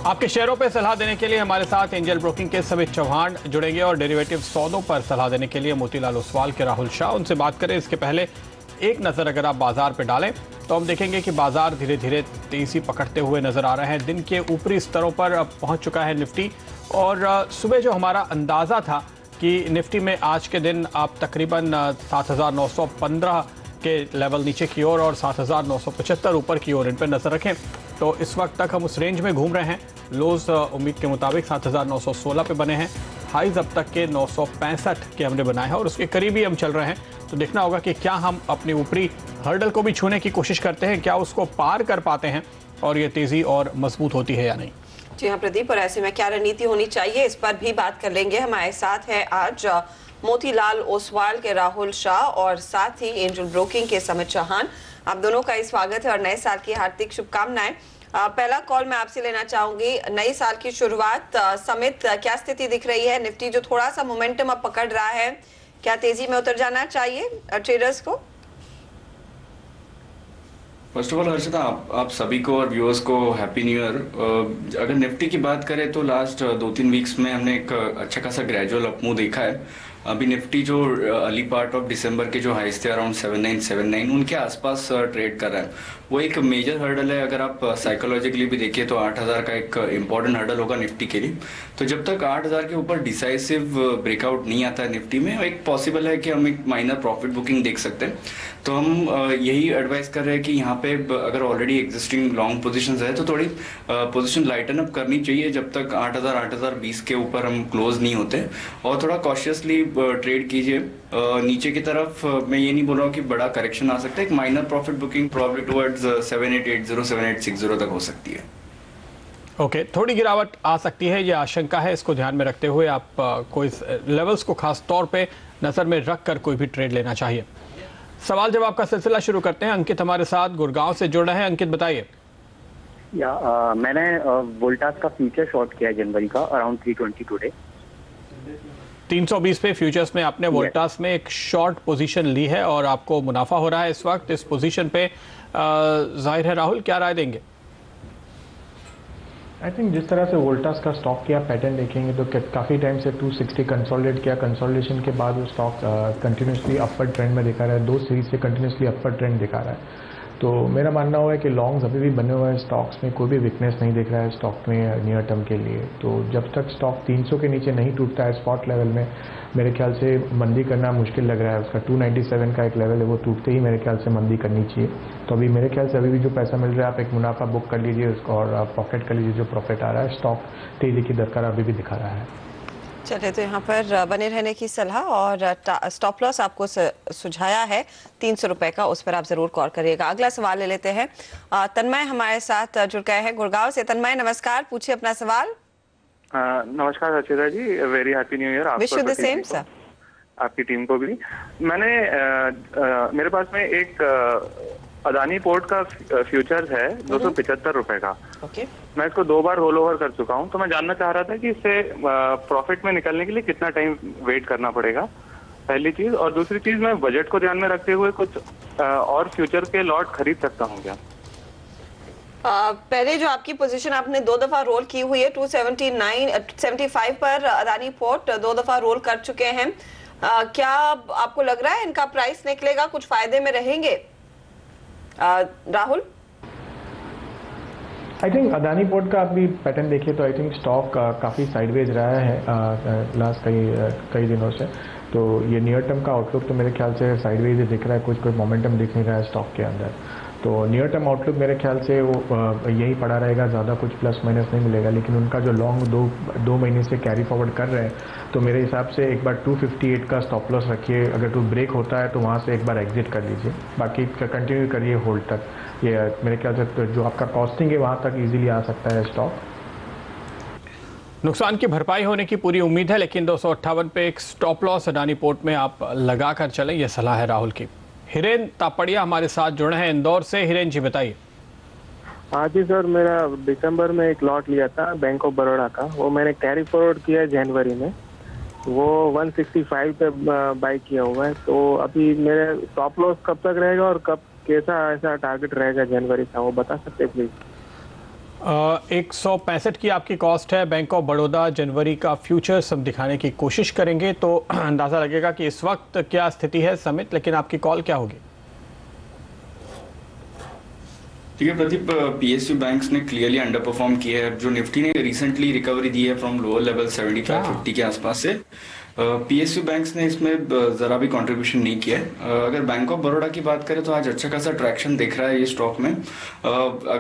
आपके शेयरों पर सलाह देने के लिए हमारे साथ एंजल ब्रोकिंग के समित चौहान जुड़ेंगे और डेरिवेटिव सौदों पर सलाह देने के लिए मोतीलाल ओसवाल के राहुल शाह। उनसे बात करें इसके पहले एक नज़र अगर आप बाजार पे डालें तो हम देखेंगे कि बाजार धीरे धीरे तेजी पकड़ते हुए नजर आ रहे हैं। दिन के ऊपरी स्तरों पर पहुंच चुका है निफ्टी और सुबह जो हमारा अंदाज़ा था कि निफ्टी में आज के दिन आप तकरीबन 7,915 के लेवल नीचे की ओर और 7,975 ऊपर की ओर इन पर नजर रखें तो इस वक्त तक हम उस रेंज में घूम रहे हैं। लोज उम्मीद के मुताबिक 7,916 पे बने हैं, हाईज अब तक के 965 के हमने बनाए हैं और उसके करीब ही हम चल रहे हैं। तो देखना होगा कि क्या हम अपनी ऊपरी हर्डल को भी छूने की कोशिश करते हैं, क्या उसको पार कर पाते हैं और ये तेजी और मजबूत होती है या नहीं। जी हाँ प्रदीप, और ऐसे में क्या रणनीति होनी चाहिए इस पर भी बात कर लेंगे। हमारे साथ है आज मोतीलाल ओसवाल के राहुल शाह और साथ ही एंजल ब्रोकिंग के समित चौहान। आप दोनों का ही स्वागत है और नए साल की हार्दिक शुभकामनाएं। पहला कॉल मैं आपसे लेना चाहूंगी, नई साल की शुरुआत समित क्या स्थिति दिख रही है? निफ्टी जो थोड़ा सा मोमेंटम अब पकड़ रहा है, क्या तेजी में उतर जाना चाहिए ट्रेडर्स को? फर्स्ट ऑफ ऑल हर्षिता, आप सभी को और व्यूअर्स को हैप्पी न्यू ईयर। अगर निफ्टी की बात करें तो लास्ट 2-3 वीक्स में हमने एक अच्छा खासा ग्रेजुअल अपमूव देखा है। अभी निफ्टी जो अर्ली पार्ट ऑफ दिसंबर के जो हाइस थे अराउंड 7979 उनके आसपास ट्रेड कर रहा है। वो एक मेजर हर्डल है। अगर आप साइकोलॉजिकली भी देखिए तो 8000 का एक इंपॉर्टेंट हर्डल होगा निफ्टी के लिए। तो जब तक 8000 के ऊपर डिसाइसिव ब्रेकआउट नहीं आता है निफ्टी में, एक पॉसिबल है कि हम एक माइनर प्रॉफिट बुकिंग देख सकते हैं। तो हम यही एडवाइस कर रहे हैं कि यहाँ पे अगर ऑलरेडी एग्जिस्टिंग लॉन्ग पोजीशंस है तो थोड़ी पोजीशन लाइटन अप करनी चाहिए जब तक 8020 के ऊपर हम क्लोज नहीं होते, और थोड़ा कॉशियसली ट्रेड कीजिए। नीचे की तरफ मैं ये नहीं बोल रहा हूँ कि बड़ा करेक्शन आ सकता है, एक minor profit booking probably towards 7880 7860 तक हो सकती है। ओके, थोड़ी गिरावट आ सकती है, ये आशंका है। इसको ध्यान में रखते हुए आप कोई लेवल्स को खास तौर पे नजर में रख कर कोई भी ट्रेड लेना चाहिए। सवाल जवाब का सिलसिला शुरू करते हैं। अंकित हमारे साथ गुड़गांव से जुड़ रहे हैं। अंकित बताइए। मैंने वोल्टास का फ्यूचर शॉर्ट किया है जनवरी का अराउंड 320 टुडे। 320 पे फ्यूचर्स में आपने वोल्टास में एक शॉर्ट पोजीशन ली है और आपको मुनाफा हो रहा है इस वक्त इस पोजीशन पे। जाहिर है राहुल, क्या राय देंगे? आई थिंक जिस तरह से वोल्टास का स्टॉक की आप पैटर्न देखेंगे तो काफ़ी टाइम से 260 कंसोलिडेट किया। कंसोलिडेशन के बाद वो स्टॉक कंटिन्यूसली अपर ट्रेंड में दिखा रहा है, 2 सीरीज से कंटिन्यूसली अपर ट्रेंड दिखा रहा है। तो मेरा मानना हुआ है कि लॉन्ग्स अभी भी बने हुए हैं, स्टॉक्स में कोई भी वीकनेस नहीं दिख रहा है स्टॉक में नियर टर्म के लिए। तो जब तक स्टॉक 300 के नीचे नहीं टूटता है स्पॉट लेवल में, मेरे ख्याल से मंदी करना मुश्किल लग रहा है। उसका 297 का एक लेवल है, वो टूटते ही मेरे ख्याल से मंदी करनी चाहिए। तो अभी मेरे ख्याल से अभी भी जो पैसा मिल रहा है आप एक मुनाफा बुक कर लीजिए उसको और आप पॉकेट कर लीजिए जो प्रॉफिट आ रहा है। स्टॉक तेजी की दरकार अभी भी दिखा रहा है। चलिए, तो यहाँ पर बने रहने की सलाह और स्टॉप लॉस आपको सुझाया है 300 रुपए का, उस पर आप जरूर गौर करिएगा। अगला सवाल ले लेते हैं। तन्मय हमारे साथ जुड़ गए हैं गुड़गांव से। तन्मय नमस्कार, पूछिए अपना सवाल। नमस्कार Rachita ji, very happy new year. Wish you the same sir. आपकी टीम को भी। मेरे पास में एक अदानी पोर्ट का फ्यूचर्स है 275 रुपए का। ओके। मैं इसको 2 बार रोल ओवर कर चुका हूं, तो मैं जानना चाह रहा था कि इससे प्रॉफिट में निकलने के लिए कितना टाइम वेट करना पड़ेगा, पहली चीज। और दूसरी चीज, मैं बजट को ध्यान में रखते हुए कुछ और फ्यूचर के लॉट खरीद सकता हूँ क्या? पहले जो आपकी पोजीशन आपने 2 दफा रोल की हुई है 279-75 पर अदानी पोर्ट 2 दफा रोल कर चुके हैं। क्या आपको लग रहा है इनका प्राइस निकलेगा, कुछ फायदे में रहेंगे? Rahul? I think Adani port का अभी पैटर्न देखिए तो आई थिंक स्टॉक काफ़ी साइडवेज रहा है लास्ट कई दिनों से। तो ये नियर टर्म का आउटलुक तो मेरे ख्याल से साइडवेज ही दिख रहा है, कोई मोमेंटम दिख नहीं रहा है स्टॉक के अंदर। तो नियर टर्म आउटलुक मेरे ख्याल से वो यही पड़ा रहेगा, ज़्यादा कुछ प्लस माइनस नहीं मिलेगा। लेकिन उनका जो लॉन्ग दो महीने से कैरी फॉरवर्ड कर रहे हैं, तो मेरे हिसाब से एक बार 258 का स्टॉप लॉस रखिए। अगर टू ब्रेक होता है तो वहाँ से एक बार एग्जिट कर लीजिए, बाकी कंटिन्यू करिए होल्ड तक। ये मेरे ख्याल से जो आपका कॉस्टिंग है वहाँ तक इजीली आ सकता है स्टॉक। नुकसान की भरपाई होने की पूरी उम्मीद है, लेकिन 258 पे एक स्टॉप लॉस अडानी पोर्ट में आप लगा कर चलें, यह सलाह है राहुल की। हिरेन तापड़िया हमारे साथ जुड़े हैं इंदौर से। हिरेन जी बताइए। हाँ जी सर, मेरा दिसंबर में एक लॉट लिया था बैंक ऑफ बड़ौदा का, वो मैंने कैरी फॉरवर्ड किया जनवरी में, वो 165 पे बाई किया हुआ है। तो अभी मेरे स्टॉप लॉस कब तक रहेगा और कब कैसा ऐसा टारगेट रहेगा जनवरी का, वो बता सकते हैं प्लीज? 165 की आपकी कॉस्ट है। बैंक ऑफ बड़ौदा जनवरी का फ्यूचर्स हम दिखाने की कोशिश करेंगे तो अंदाज़ा लगेगा कि इस वक्त क्या स्थिति है समित, लेकिन आपकी कॉल क्या होगी? ठीक है प्रदीप, पीएसयू बैंक्स ने क्लियरली अंडर परफॉर्म किया है। जो निफ्टी ने रिसेंटली रिकवरी दी है फ्रॉम लोअर लेवल 75-50 के आसपास से, पीएसयू बैंक्स ने इसमें जरा भी कंट्रीब्यूशन नहीं किया है। अगर बैंक ऑफ बड़ौदा की बात करें तो आज अच्छा खासा ट्रैक्शन दिख रहा है ये स्टॉक में।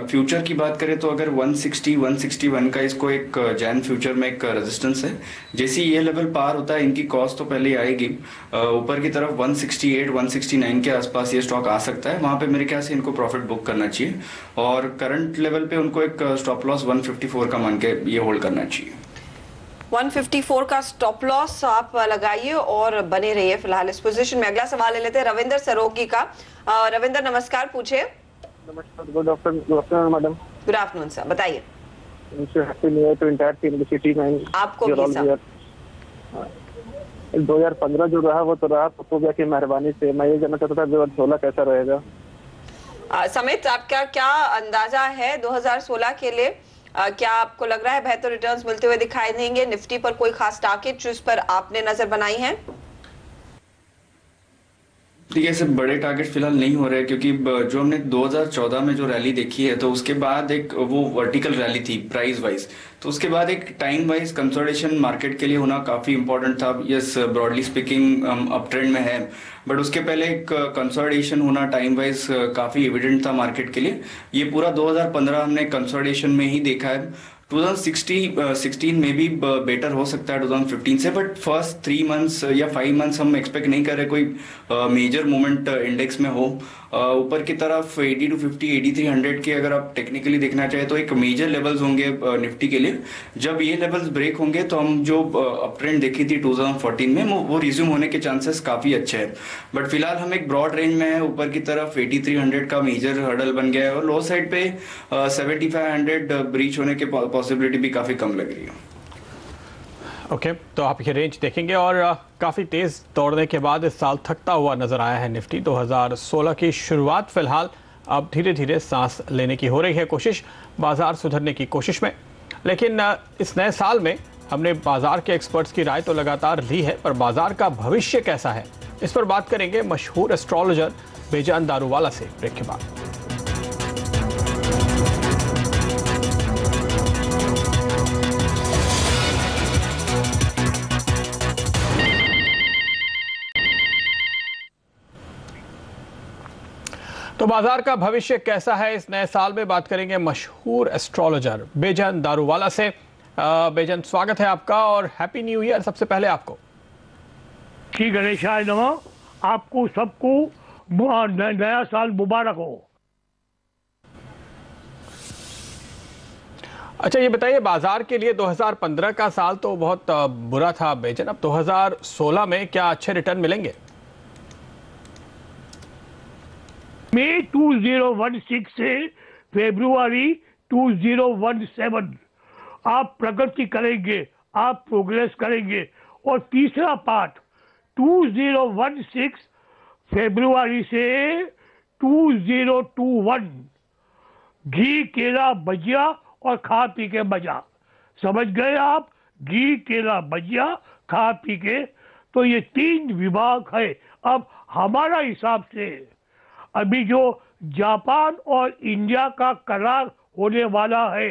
फ्यूचर की बात करें तो अगर 160-161 का इसको एक जैन फ्यूचर में एक रेजिस्टेंस है। जैसे ये लेवल पार होता है इनकी कॉस्ट तो पहले आएगी ऊपर की तरफ 168-169 के आसपास ये स्टॉक आ सकता है। वहां पे मेरे ख्याल से इनको प्रॉफिट बुक करना चाहिए और करंट लेवल पे उनको एक स्टॉप लॉस 154 का मान के ये होल्ड करना चाहिए। 154 का स्टॉप लॉस आप लगाइए और बने रहिए फिलहाल इस पोजीशन में। अगला सवाल ले लेते हैं रविंदर सरोगी का। रविंदर नमस्कार, पूछिए। नमस्कार, good afternoon madam. Good afternoon sir, बताइए। Happy new year to entire team the city man. आपको भी सर। 2015 जो रहा वो तो रहा, तो की मेहरबानी से मैं ये जानना चाहता था 2016 कैसा रहेगा। समित, आपका क्या अंदाजा है 2016 के लिए? क्या आपको लग रहा है बेहतर रिटर्न्स मिलते हुए दिखाई देंगे? निफ्टी पर कोई खास टारगेट जिस पर आपने नजर बनाई है? ठीक है, ऐसे बड़े टारगेट फिलहाल नहीं हो रहे क्योंकि जो हमने 2014 में जो रैली देखी है तो उसके बाद एक वो वर्टिकल रैली थी प्राइस वाइज, तो उसके बाद एक टाइम वाइज कंसोलिडेशन मार्केट के लिए होना काफी इंपॉर्टेंट था। Yes, broadly speaking up trend में है, बट उसके पहले एक कंसोलिडेशन होना टाइम वाइज काफी एविडेंट था मार्केट के लिए। ये पूरा 2015 हमने कंसोलिडेशन में ही देखा है। 2016 में भी बेटर हो सकता है 2015 से, बट फर्स्ट 3 मंथ्स या 5 मंथ्स हम एक्सपेक्ट नहीं कर रहे कोई मेजर मूवमेंट इंडेक्स में हो। ऊपर की तरफ 80 to 50, 8300 के अगर आप टेक्निकली देखना चाहे तो एक मेजर लेवल्स होंगे निफ्टी के लिए। जब ये लेवल्स ब्रेक होंगे तो हम जो अप ट्रेंड देखी थी 2014 में वो रिज्यूम होने के चांसेस काफी अच्छे हैं। बट फिलहाल हम एक ब्रॉड रेंज में है। ऊपर की तरफ 8300 का मेजर हर्डल बन गया है और लो साइड पे 7500 ब्रीच होने के पॉसिबिलिटी भी काफी कम लग रही है। ओके, तो आप ये रेंज देखेंगे और काफ़ी तेज़ दौड़ने के बाद इस साल थकता हुआ नजर आया है निफ्टी। 2016 की शुरुआत फिलहाल अब धीरे धीरे सांस लेने की हो रही है कोशिश, बाजार सुधरने की कोशिश में। लेकिन इस नए साल में हमने बाजार के एक्सपर्ट्स की राय तो लगातार ली है, पर बाजार का भविष्य कैसा है इस पर बात करेंगे मशहूर एस्ट्रोलॉजर बेजान दारूवाला से ब्रेक के बाद। तो बाजार का भविष्य कैसा है इस नए साल में बात करेंगे मशहूर एस्ट्रोलॉजर बेजान दारूवाला से। बेजान, स्वागत है आपका और हैप्पी न्यू ईयर सबसे पहले आपको। श्री गणेशाय नमः। आपको सबको नया साल मुबारक हो। अच्छा, ये बताइए, बाजार के लिए 2015 का साल तो बहुत बुरा था बेजान, अब 2016 में क्या अच्छे रिटर्न मिलेंगे? मई 2016 से फरवरी 2017 आप प्रगति करेंगे, आप प्रोग्रेस करेंगे। और तीसरा पार्ट 2016 फरवरी से 2021 घी केला भजिया और खा पी के मजा। समझ गए आप? घी केला भजिया खा पी के। तो ये 3 विभाग है। अब हमारा हिसाब से अभी जो जापान और इंडिया का करार होने वाला है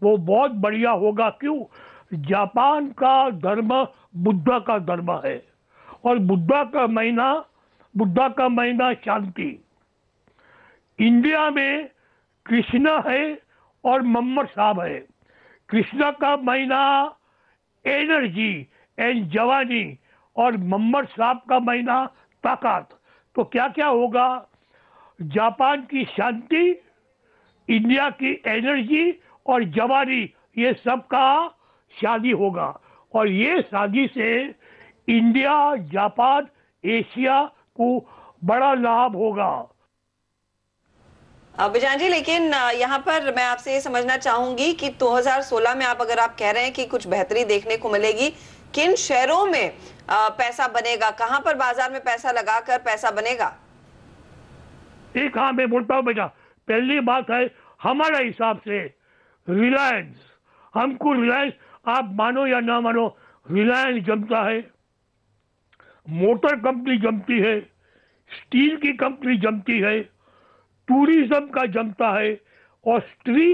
वो बहुत बढ़िया होगा। क्यों? जापान का धर्म बुद्ध का धर्म है और बुद्ध का महीना शांति। इंडिया में कृष्ण है और मोहम्मद साहब है। कृष्ण का महीना एनर्जी एंड जवानी और मोहम्मद साहब का महीना ताकत। तो क्या क्या होगा? जापान की शांति, इंडिया की एनर्जी और जवानी, ये सब का शादी होगा। और ये शादी से इंडिया, जापान, एशिया को बड़ा लाभ होगा। बेजान जी, लेकिन यहाँ पर मैं आपसे ये समझना चाहूंगी कि 2016 में अगर आप कह रहे हैं कि कुछ बेहतरी देखने को मिलेगी, किन शेयरों में पैसा बनेगा? कहां पर बाजार में पैसा लगाकर पैसा बनेगा? एक हाँ मैं बोलता हूँ बेटा, पहली बात है हमारे हिसाब से रिलायंस, हमको रिलायंस, आप मानो या ना मानो, रिलायंस जमता है, मोटर कंपनी जमती है, स्टील की कंपनी जमती है, टूरिज्म का जमता है, और स्त्री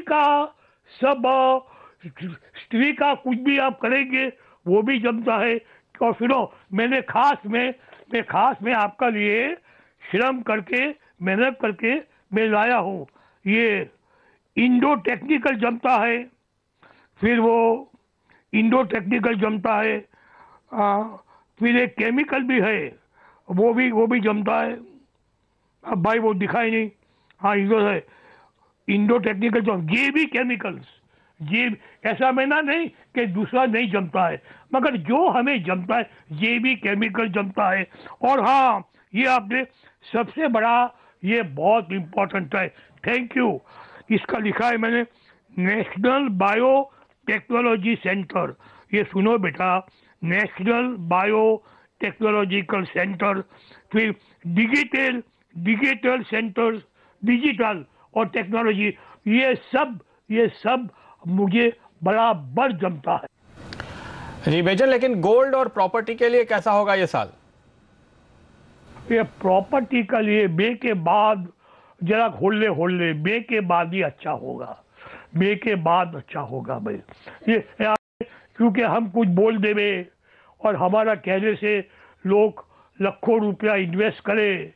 का कुछ भी आप करेंगे वो भी जमता है। और सुनो, मैं खास में आपका लिए श्रम करके, मेहनत करके मैं लाया हूँ। ये इंडो टेक्निकल जमता है, फिर वो इंडो टेक्निकल जमता है, फिर एक केमिकल भी है, वो भी जमता है। अब भाई वो दिखाई नहीं, हाँ इंडो है, इंडो टेक्निकल जो JB केमिकल्स, ये ऐसा मैंने नहीं कि दूसरा नहीं जमता है, मगर जो हमें जमता है JB केमिकल जमता है। और हाँ, ये आपने सबसे बड़ा, ये बहुत इंपॉर्टेंट है, थैंक यू, इसका लिखा है मैंने, नेशनल बायो टेक्नोलॉजी सेंटर। ये सुनो बेटा, नेशनल बायो टेक्नोलॉजिकल सेंटर, फिर डिजिटल सेंटर, डिजिटल और टेक्नोलॉजी, ये सब मुझे बराबर जमता है। जी मेजर, लेकिन गोल्ड और प्रॉपर्टी के लिए कैसा होगा ये साल? ये प्रॉपर्टी का लिए बे के बाद जरा होल्ले बे के बाद ही अच्छा होगा, बे के बाद अच्छा होगा भाई। ये क्योंकि हम कुछ बोल देवे और हमारा कहने से लोग लाखों रुपया इन्वेस्ट करें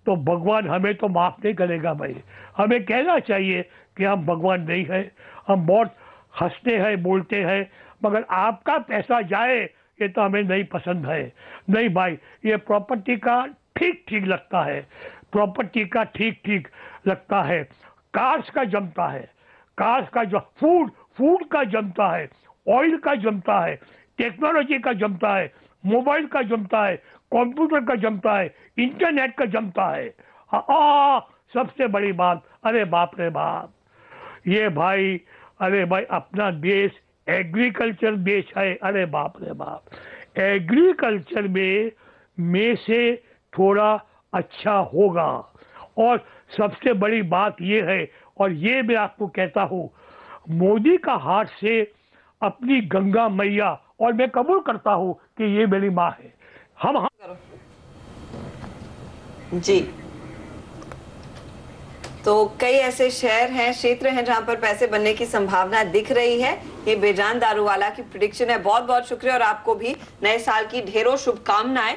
तो भगवान हमें तो माफ नहीं करेगा भाई। हमें कहना चाहिए कि हम भगवान नहीं है, हम बहुत हंसते हैं, बोलते हैं, मगर आपका पैसा जाए ये तो हमें नहीं पसंद है। नहीं भाई, ये प्रॉपर्टी का ठीक लगता है, प्रॉपर्टी का ठीक लगता है। कार्स का जमता है, कार्स का जो फूड का जमता है, ऑयल का जमता है, टेक्नोलॉजी का जमता है, मोबाइल का जमता है, कंप्यूटर का जमता है, इंटरनेट का जमता है। सबसे बड़ी बात, अरे बाप रे बाप, ये भाई, अरे भाई अपना देश एग्रीकल्चर देश है, अरे बाप रे बाप, एग्रीकल्चर में से थोड़ा अच्छा होगा। और सबसे बड़ी बात ये है, और ये मैं आपको कहता हूँ, मोदी का हाथ से अपनी गंगा मैया, और मैं कबूल करता हूँ कि ये मेरी माँ है, हम जी। तो कई ऐसे शहर हैं, क्षेत्र हैं जहां पर पैसे बनने की संभावना दिख रही है। ये बेजान दारूवाला की प्रेडिक्शन है। बहुत बहुत शुक्रिया, और आपको भी नए साल की ढेरों शुभकामनाएं।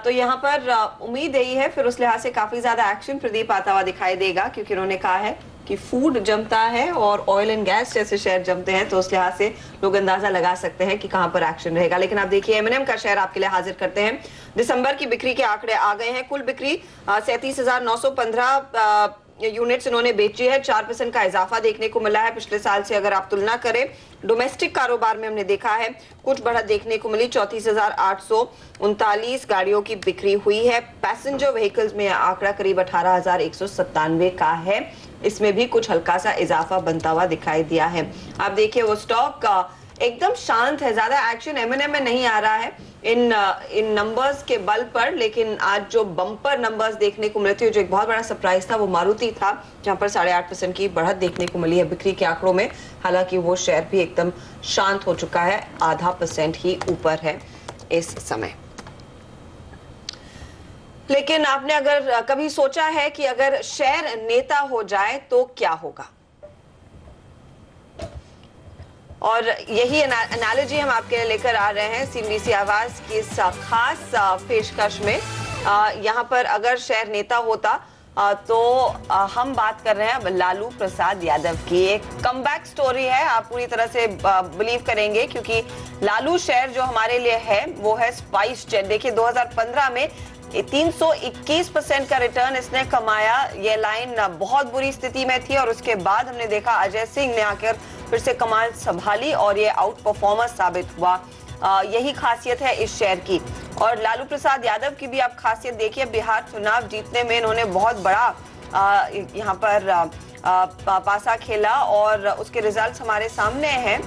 तो यहाँ पर उम्मीद यही है, फिर उस लिहाज से काफी ज्यादा एक्शन प्रदीप आता हुआ दिखाई देगा, क्योंकि उन्होंने कहा है कि फूड जमता है और ऑयल एंड गैस जैसे शहर जमते हैं, तो उस लिहाज से लोग अंदाजा लगा सकते हैं कि कहां पर एक्शन रहेगा। लेकिन आप देखिए, M&M का शहर आपके लिए हाजिर करते हैं। दिसंबर की बिक्री के आंकड़े आ गए हैं। कुल बिक्री 37,915 यूनिट्स इन्होंने बेची है। 4% का इजाफा देखने को मिला है पिछले साल से। अगर आप तुलना करें, डोमेस्टिक कारोबार में हमने देखा है कुछ बढ़त देखने को मिली। 34,839 गाड़ियों की बिक्री हुई है। पैसेंजर व्हीकल्स में आंकड़ा करीब 18,197 का है। इसमें भी कुछ हल्का सा इजाफा बनता हुआ दिखाई दिया है। आप देखिए, वो स्टॉक एकदम शांत है, ज्यादा एक्शन M&M में नहीं आ रहा है इन नंबर्स के बल पर। लेकिन आज जो बम्पर नंबर्स देखने को मिले थे, जो एक बहुत बड़ा सरप्राइज था, वो मारुति था, जहां पर 8.5% की बढ़त देखने को मिली है बिक्री के आंकड़ों में। हालांकि वो शेयर भी एकदम शांत हो चुका है, 0.5% ही ऊपर है इस समय। लेकिन आपने अगर कभी सोचा है कि अगर शेयर नेता हो जाए तो क्या होगा? और यही एनालॉजी हम आपके लिए लेकर आ रहे हैं CNBC आवाज की इस खास पेशकश में। यहाँ पर अगर शेयर नेता होता तो हम बात कर रहे हैं लालू प्रसाद यादव की। एक कमबैक स्टोरी है, आप पूरी तरह से बिलीव करेंगे, क्योंकि लालू शेयर जो हमारे लिए है वो है स्पाइस जेट। देखिए 2015 में 321% का रिटर्न इसने कमाया। ये लाइन बहुत बुरी स्थिति में थी, और उसके बाद हमने देखा अजय सिंह ने आकर फिर से कमाल संभाली और ये आउट परफॉर्मर साबित हुआ। यही खासियत है इस शेयर की। और लालू प्रसाद यादव की भी आप खासियत देखिए, बिहार चुनाव जीतने में इन्होंने बहुत बड़ा यहाँ पर पासा खेला, और उसके रिजल्ट्स हमारे सामने हैं।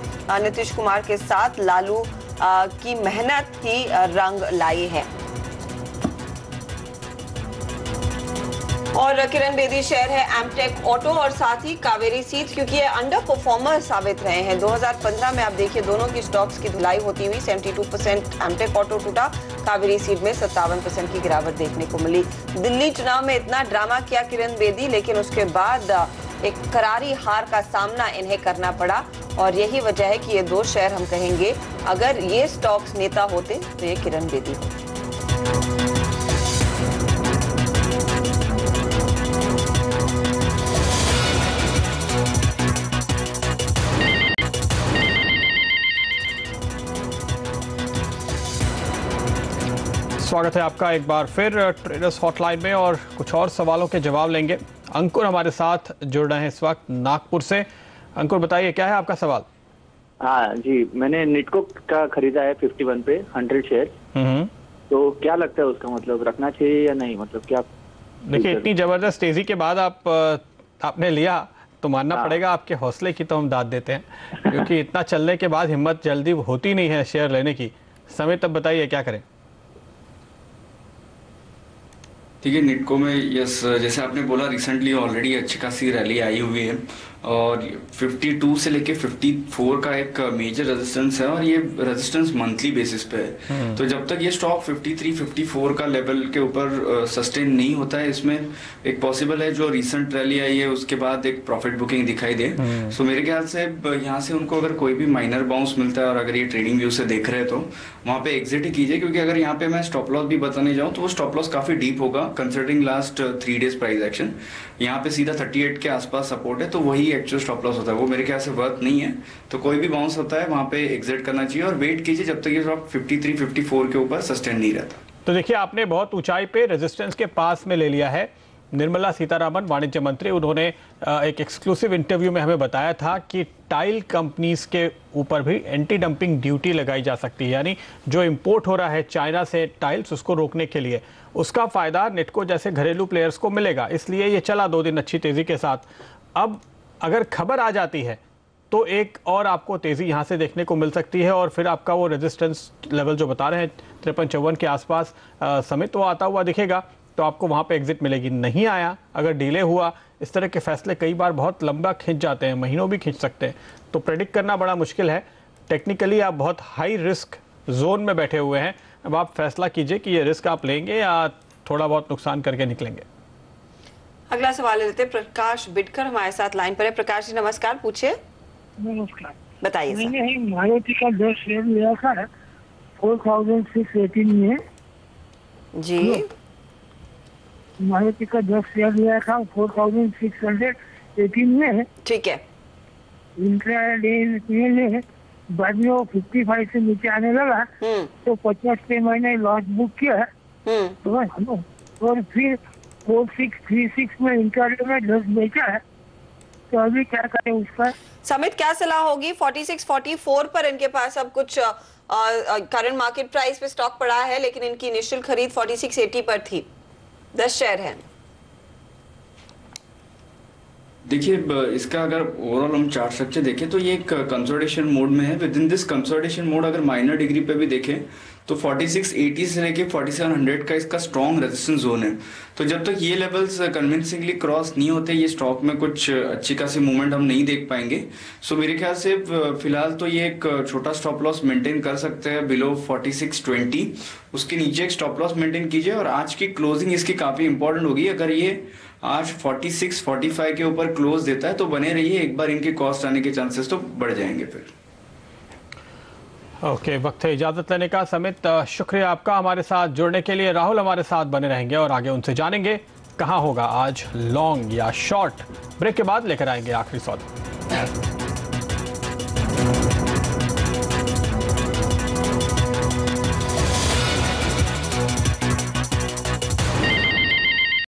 नीतीश कुमार के साथ लालू की मेहनत ही रंग लाई है। और किरण बेदी शेयर है एमटेक ऑटो और साथ ही कावेरी सीड्स, क्योंकि ये अंडर परफॉर्मर साबित रहे हैं। 2015 में आप देखिए दोनों की स्टॉक्स की धुलाई होती हुई 72% एमटेक ऑटो टूटा, कावेरी सीड में 57% की गिरावट देखने को मिली। दिल्ली चुनाव में इतना ड्रामा किया किरण बेदी, लेकिन उसके बाद एक करारी हार का सामना इन्हें करना पड़ा और यही वजह है कि ये दो शेयर हम कहेंगे अगर ये स्टॉक्स नेता होते तो ये किरण बेदी होते। स्वागत है आपका एक बार फिर ट्रेडर्स हॉटलाइन में और कुछ और सवालों के जवाब लेंगे। अंकुर हमारे साथ जुड़ रहे हैं इस वक्त नागपुर से। अंकुर बताइए क्या है आपका सवाल? हाँ जी, मैंने निटको का खरीदा है 51 पे 100 शेयर। तो क्या लगता है उसका मतलब रखना चाहिए या नहीं, मतलब क्या? देखिए इतनी जबरदस्त तेजी के बाद आपने लिया तो मानना पड़ेगा आपके हौसले की तो हम दाद देते हैं, क्योंकि इतना चलने के बाद हिम्मत जल्दी होती नहीं है शेयर लेने की। समय तब बताइए क्या करें? ठीक है, निटको में यस, जैसे आपने बोला रिसेंटली ऑलरेडी अच्छी खासी रैली आई हुई है और 52 से लेके 54 का एक मेजर रेजिस्टेंस है और ये रेजिस्टेंस मंथली बेसिस पे है। तो जब तक ये स्टॉक 53 54 का लेवल के ऊपर सस्टेन नहीं होता है, इसमें एक पॉसिबल है जो रिसेंट रैली आई है उसके बाद एक प्रॉफिट बुकिंग दिखाई दे। सो मेरे ख्याल से यहाँ से उनको अगर कोई भी माइनर बाउंस मिलता है और अगर ये ट्रेडिंग व्यू से देख रहे हैं तो वहाँ पे एग्जिट ही कीजिए, क्योंकि अगर यहाँ पे मैं स्टॉप लॉस भी बताने जाऊँ तो वो स्टॉप लॉस काफी डीप होगा considering last 3 days price action. यहाँ पे सीधा 38 के आसपास सपोर्ट है, तो वही एक्चुअल स्टॉप लॉस होता है, वो मेरे ख्याल से वर्थ नहीं है। तो कोई भी बाउंस होता है वहाँ पे एग्जिट करना चाहिए और वेट कीजिए जब तक ये स्टॉक 53 54 के ऊपर सस्टेन नहीं रहता। तो देखिए आपने बहुत ऊंचाई पे रेजिस्टेंस के पास में ले लिया है। निर्मला सीतारामन वाणिज्य मंत्री, उन्होंने एक एक्सक्लूसिव इंटरव्यू में हमें बताया था कि टाइल कंपनीज के ऊपर भी एंटी डंपिंग ड्यूटी लगाई जा सकती है, यानी जो इंपोर्ट हो रहा है चाइना से टाइल्स उसको रोकने के लिए उसका फायदा निटको जैसे घरेलू प्लेयर्स को मिलेगा। इसलिए ये चला 2 दिन अच्छी तेजी के साथ। अब अगर खबर आ जाती है तो एक और आपको तेजी यहाँ से देखने को मिल सकती है और फिर आपका वो रेजिस्टेंस लेवल जो बता रहे हैं 53-54 के आसपास समित वो आता हुआ दिखेगा, तो आपको वहाँ पे एग्जिट मिलेगी। नहीं आया, अगर डिले हुआ, इस तरह के फैसले कई बार बहुत लंबा खींच जाते हैं, महीनों भी खींच सकते हैं, तो प्रेडिक्ट करना बड़ा मुश्किल है। टेक्निकली आप बहुत हाई रिस्क जोन में बैठे हुए हैं। अब आप फैसला कीजिए कि ये रिस्क आप लेंगे या थोड़ा बहुत नुकसान करके निकलेंगे। अगला सवाल लेते हैं, प्रकाश बिडकर हमारे साथ लाइन पर है। प्रकाश जी नमस्कार, पूछिए। नमस्कार, बताइए सर। मैंने मारुति का 10 शेयर लिया था 4618 में जी। मारुति का 10 शेयर लिया था 4618 में। ठीक है। इंट्राडे में बाद में वो 55 से नीचे आने लगा तो 50 पे मैंने लॉस बुक किया और फिर 4636 में इंट्राडे में 10 बेचा है। तो अभी क्या करें उसका? समित क्या सलाह होगी? 46 44 पर इनके पास अब कुछ करंट मार्केट प्राइस पे स्टॉक पड़ा है, लेकिन इनकी इनिशियल खरीद 4680 पर थी। 10 शेयर है। देखिए इसका अगर ओवरऑल हम चार्ट स्ट्रक्चर देखें तो ये एक कंसोलिडेशन मोड में है। With in this consolidation mode अगर माइनर डिग्री पे भी देखें तो 4680 से लेके 4700 का इसका स्ट्रॉन्ग रेजिस्टेंस जोन है। तो जब तक ये लेवल्स कन्विंसिंगली क्रॉस नहीं होते ये स्टॉक में कुछ अच्छी खासी मूवमेंट हम नहीं देख पाएंगे। सो मेरे ख्याल से फिलहाल तो ये एक छोटा स्टॉप लॉस मेंटेन कर सकते हैं बिलो 4620, उसके नीचे एक स्टॉप लॉस मेंटेन कीजिए और आज की क्लोजिंग इसकी काफी इंपॉर्टेंट होगी। अगर ये आज 46 45 के ऊपर क्लोज देता है तो बने रहिए, एक बार इनके कॉस्ट आने के चांसेस तो बढ़ जाएंगे फिर। ओके, वक्त है इजाजत लेने का। समित शुक्रिया आपका हमारे साथ जुड़ने के लिए। राहुल हमारे साथ बने रहेंगे और आगे उनसे जानेंगे कहां होगा आज लॉन्ग या शॉर्ट। ब्रेक के बाद लेकर आएंगे आखिरी सौदा।